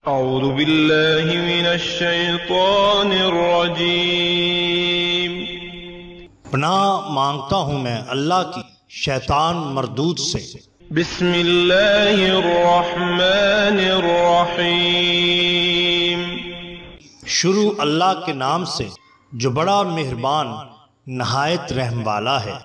اعوذ باللہ من الشیطان الرجیم۔ پناہ مانگتا ہوں میں اللہ کی شیطان مردود سے۔ بسم اللہ الرحمن الرحیم۔ شروع اللہ کے نام سے جو بڑا مہربان نہایت رحم والا ہے۔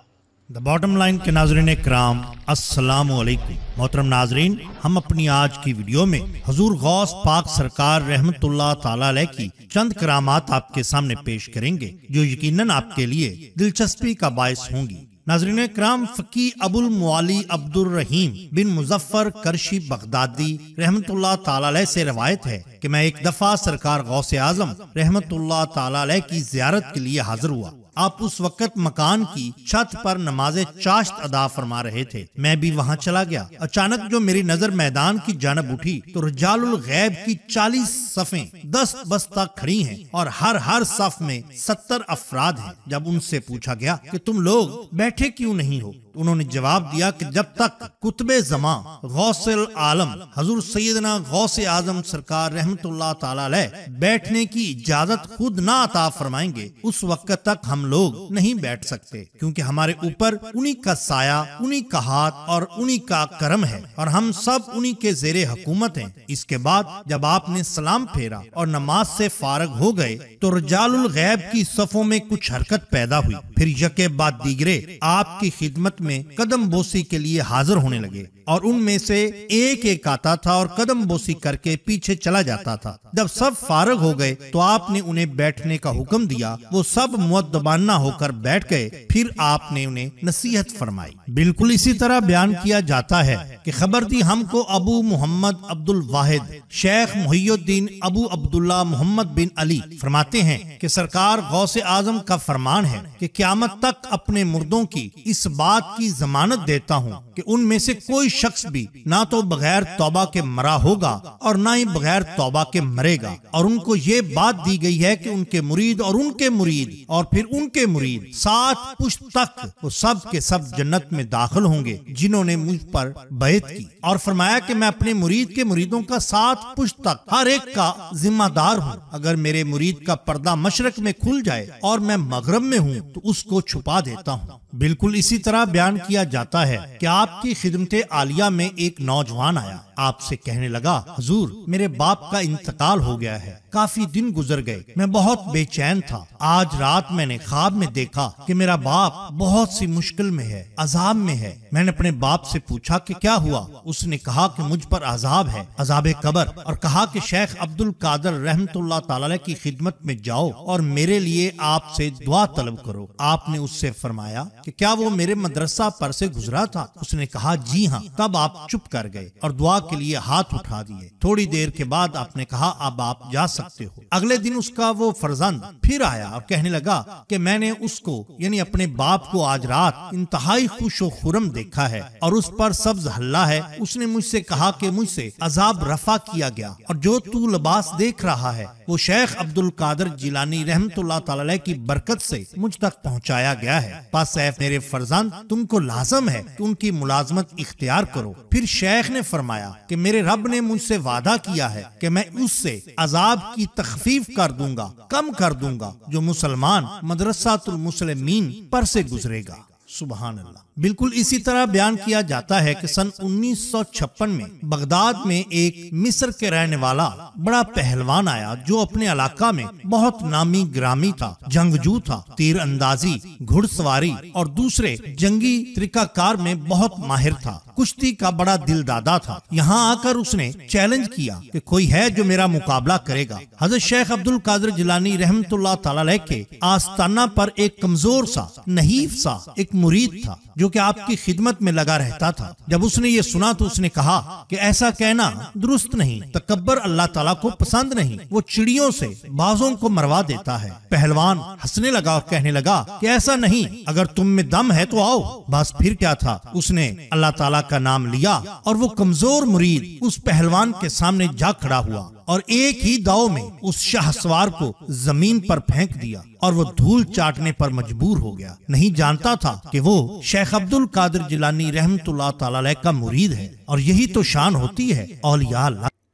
دا باٹم لائن کے ناظرین اکرام، السلام علیکم۔ محترم ناظرین، ہم اپنی آج کی ویڈیو میں حضور غوث پاک سرکار رحمت اللہ تعالی علیہ کی چند کرامات آپ کے سامنے پیش کریں گے جو یقیناً آپ کے لیے دلچسپی کا باعث ہوں گی۔ ناظرین اکرام، فقی ابو المعالی عبد الرحیم بن مظفر کرشی بغدادی رحمت اللہ تعالی علیہ سے روایت ہے کہ میں ایک دفعہ سرکار غوث اعظم رحمت اللہ تعالی علیہ کی زیارت کے لیے حاضر ہوا۔ آپ اس وقت مکان کی چھت پر نماز چاشت ادا فرما رہے تھے۔ میں بھی وہاں چلا گیا۔ اچانک جو میری نظر میدان کی جانب اٹھی تو رجال الغیب کی 40 صفیں دست بستہ کھڑی ہیں اور ہر صف میں 70 افراد ہیں۔ جب ان سے پوچھا گیا کہ تم لوگ بیٹھے کیوں نہیں ہو، انہوں نے جواب دیا کہ جب تک قطب زمان غوث العالم حضور سیدنا غوث اعظم سرکار رحمت اللہ تعالی علیہ بیٹھنے کی اجازت خود نہ عطا فرمائیں گے اس وقت تک ہم لوگ نہیں بیٹھ سکتے، کیونکہ ہمارے اوپر انہی کا سایہ، انہی کا ہاتھ اور انہی کا کرم ہے اور ہم سب انہی کے زیر حکومت ہیں۔ اس کے بعد جب آپ نے سلام پھیرا اور نماز سے فارغ ہو گئے تو رجال الغیب کی صفوں میں کچھ حرکت پیدا ہوئی، پھر یکے بعد دیگرے آپ کی خدمت میں قدم بوسی کے لیے حاضر ہونے لگے اور ان میں سے ایک آتا تھا اور قدم بوسی کر کے پیچھے چلا جاتا تھا۔ جب سب فارغ ہو گئے تو آپ نے انہیں بیٹھنے کا حکم دیا، وہ سب مؤدبانہ ہو کر بیٹھ گئے، پھر آپ نے انہیں نصیحت فرمائی۔ بالکل اسی طرح بیان کیا جاتا ہے کہ خبر دی ہم کو ابو محمد عبد الواحد شیخ محی الدین ابو عبداللہ محمد بن علی فرماتے ہیں کہ سرکار غوث اعظم کا فرمان ہے کہ قیامت تک اپنے مردوں کی اس بات کی ضمانت دیتا ہوں کہ ان میں سے کوئی شخص بھی نہ تو بغیر توبہ کے مرا ہوگا اور نہ ہی بغیر توبہ کے مرے گا، اور ان کو یہ بات دی گئی ہے کہ ان کے مرید اور ان کے مرید اور پھر ان کے مرید 7 پشت تک وہ سب کے سب جنت میں داخل ہوں گے جنہوں نے مجھ پر بیعت کی، اور فرمایا کہ میں اپنے مرید کے مریدوں کا 7 پشت تک ہر ایک کا ذمہ دار ہوں۔ اگر میرے مرید کا پردہ مشرق میں کھل جائے اور میں مغرب میں ہوں تو اس کو چھپا دیتا ہوں۔ بالکل اسی طرح بیان کیا جاتا ہے کہ آپ کی خدمت عالیہ میں ایک نوجوان آیا، آپ سے کہنے لگا حضور میرے باپ کا انتقال ہو گیا ہے، کافی دن گزر گئے، میں بہت بے چین تھا، آج رات میں نے خواب میں دیکھا کہ میرا باپ بہت سی مشکل میں ہے، عذاب میں ہے۔ میں نے اپنے باپ سے پوچھا کہ کیا ہوا، اس نے کہا کہ مجھ پر عذاب ہے، عذاب قبر، اور کہا کہ شیخ عبد القادر رحمت اللہ تعالی علیہ کی خدمت میں جاؤ اور میرے لیے آپ سے دعا طلب کرو۔ آپ نے اس سے فرمایا کہ کیا وہ میرے مدرسہ پر سے گزرا تھا؟ اس نے کہا جی ہاں۔ تب آپ چپ کر گئے اور دعا کے لیے ہاتھ اٹھا دیے۔ تھوڑی دیر کے بعد آپ نے کہا اب آپ جا سکتے ہو۔ اگلے دن اس کا وہ فرزند پھر آیا اور کہنے لگا کہ میں نے اس کو یعنی اپنے باپ کو آج رات انتہائی خوش و خرم دیکھا ہے اور اس پر سبز ہلا ہے۔ اس نے مجھ سے کہا کہ مجھ سے عذاب رفع کیا گیا اور جو تو لباس دیکھ رہا ہے وہ شیخ عبد القادر جیلانی رحمت اللہ تعالی علیہ کی برکت سے مجھ تک پہنچایا گیا ہے، پس اے میرے فرزند تم کو لازم ہے کہ ان کی ملازمت اختیار کرو۔ پھر شیخ نے فرمایا کہ میرے رب نے مجھ سے وعدہ کیا ہے کہ میں اس سے عذاب کی تخفیف کر دوں گا، کم کر دوں گا جو مسلمان مدرسۃ المسلمین پر سے گزرے گا۔ سبحان اللہ۔ بالکل اسی طرح بیان کیا جاتا ہے کہ سن 1956 میں بغداد میں ایک مصر کے رہنے والا بڑا پہلوان آیا جو اپنے علاقہ میں بہت نامی گرامی تھا، جنگجو تھا، تیر اندازی، گھڑ سواری اور دوسرے جنگی طریقہ کار میں بہت ماہر تھا، کشتی کا بڑا دل دادا تھا۔ یہاں آ کر اس نے چیلنج کیا کہ کوئی ہے جو میرا مقابلہ کرے گا۔ حضرت شیخ عبد القادر جیلانی رحمت اللہ تعالی علیہ کے آستانہ پر ایک کمزور سا نحیف سا ایک مرید تھا جو کہ آپ کی خدمت میں لگا رہتا تھا۔ جب اس نے یہ سنا تو اس نے کہا کہ ایسا کہنا درست نہیں، تکبر اللہ تعالیٰ کو پسند نہیں، وہ چڑیوں سے بازوں کو مروا دیتا ہے۔ پہلوان ہنسنے لگا اور کہنے لگا کہ ایسا نہیں، اگر تم میں دم ہے تو آؤ۔ بس پھر کیا تھا، اس نے اللہ تعالیٰ کا نام لیا اور وہ کمزور مرید اس پہلوان کے سامنے جا کھڑا ہوا اور ایک ہی داؤ میں اس شاہ سوار کو زمین پر پھینک دیا اور وہ دھول چاٹنے پر مجبور ہو گیا۔ نہیں جانتا تھا کہ وہ شیخ عبد القادر جیلانی رحمت اللہ تعالی علیہ کا مرید ہے، اور یہی تو شان ہوتی ہے اولیاء اللہ۔